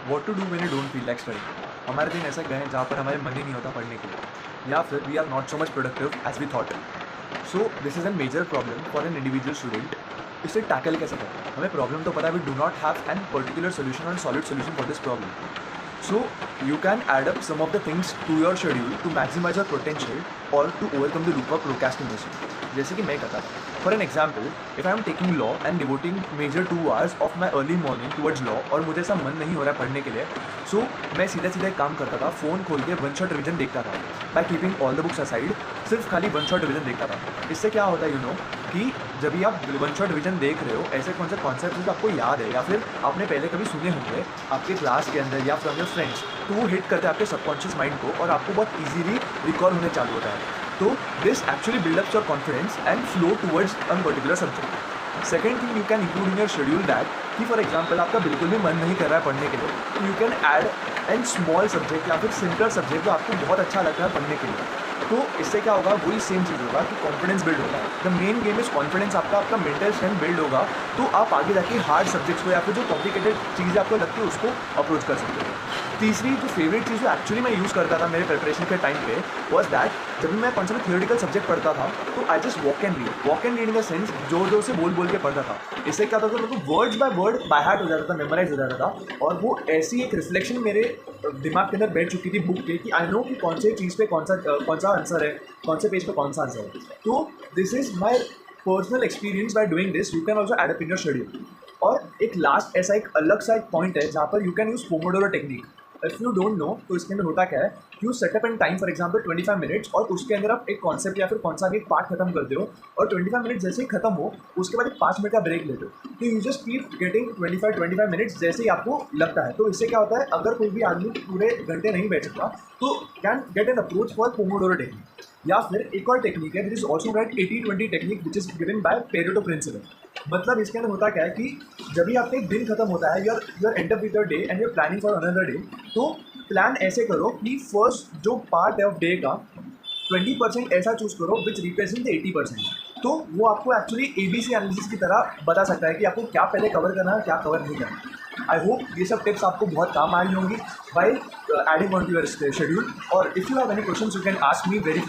What to do when you don't feel like studying. हमारे दिन ऐसे गए हैं जहाँ पर हमारे मन ही नहीं होता पढ़ने के लिए, या फिर we are not so much productive as we thought it. So this is an major problem for an individual student. इसे टैकल कैसे करें? हमें प्रॉब्लम तो पता है, we do not have an particular solution और solid solution for this problem. So you can add up some of the things to your schedule to maximize your potential or to overcome the loop of procrastination. जैसे कि मैं करता था, for an example, if I am taking law and devoting major 2 hours of my early morning towards law और मुझे ऐसा मन नहीं हो रहा है पढ़ने के लिए, सो मैं सीधा सीधा एक काम करता था, फ़ोन खोल के वन शॉट रिविजन देखता था। By keeping all the books aside, सिर्फ खाली वन शॉट रिविजन देखता था। इससे क्या होता है यू नो कि जब भी आप वन शॉट रिविजन देख रहे हो, ऐसे कौन से कॉन्सेप्ट आपको याद है या फिर आपने पहले कभी सुने होंगे आपके क्लास के अंदर या फ्रॉम योर फ्रेंड्स, तो वो हिट करते हैं आपके सबकॉन्शियस माइंड को और आपको बहुत इजीली रिकॉल होने चालू होता है। तो this actually builds up your confidence and flow towards a particular subject. Second thing you can include in your schedule that कि फॉर एग्जाम्पल आपका बिल्कुल भी मन नहीं कर रहा है पढ़ने के लिए, तो you can add N small subject या फिर सिंपल सब्जेक्ट जो आपको बहुत अच्छा लगता है पढ़ने के लिए। तो इससे क्या होगा, वही सेम चीज़ होगा कि कॉन्फिडेंस बिल्ड होगा। The main game is confidence. आपका मेंटल स्ट्रेंथ बिल्ड होगा तो आप आगे जाके हार्ड सब्जेक्ट्स को या फिर जो कॉम्प्लिकेटेड चीज़ें आपको लगती है उसको अप्रोच कर सकते हो। तीसरी जो फेवरेट चीज़ जो एक्चुअली मैं यूज़ करता था मेरे प्रिपरेशन के टाइम पे वॉज दैट, जब भी मैं कौन सा भी थियोरेटिकल सब्जेक्ट पढ़ता था तो I just walk and read in the sense जोर जोर से बोल के पढ़ता था। इससे क्या होता था, मेरे को words by word by heart हो जाता था, मेमोराइज हो जाता था और वो ऐसी एक रिफ्लेक्शन मेरे दिमाग के अंदर बैठ चुकी थी बुक के कि आई नो कि कौन से चीज़ पे कौन सा आंसर है, कौन से पेज पे कौन सा आंसर है। तो this is my personal experience by doing this. You can also add up in your schedule. और एक लास्ट ऐसा एक अलग सा एक पॉइंट है जहाँ पर you can use pomodoro technique. If you don't know तो इसके अंदर होता क्या है, you set up an time for example 25 minutes और उसके अंदर आप एक कॉन्सेप्ट या फिर कौन सा भी एक पार्ट खत्म करते हो और 25 मिनट जैसे ही खत्म हो उसके बाद एक 5 मिनट का ब्रेक लेते हो। तो you just keep getting 25 minutes जैसे ही आपको लगता है। तो इससे क्या होता है, अगर कोई भी आदमी पूरे घंटे नहीं बैठ सकता तो can get an approach for pomodoro technique. या फिर एक और टेक्निक है which is also right 80-20 technique which is given by Pareto principle. मतलब इसके अंदर होता क्या है कि जब भी आपका एक दिन खत्म होता है, you're end up with your day and your planning for another day, तो प्लान ऐसे करो कि फर्स्ट जो पार्ट है ऑफ डे का 20% ऐसा चूज करो विच रिप्रेजेंट द 80%। तो वो आपको एक्चुअली ABC एनालिसिस की तरह बता सकता है कि आपको क्या पहले कवर करना है क्या कवर नहीं करना है। आई होप ये सब टिप्स आपको बहुत काम आई होंगी by adding on to your schedule. और if you have any questions you can ask me very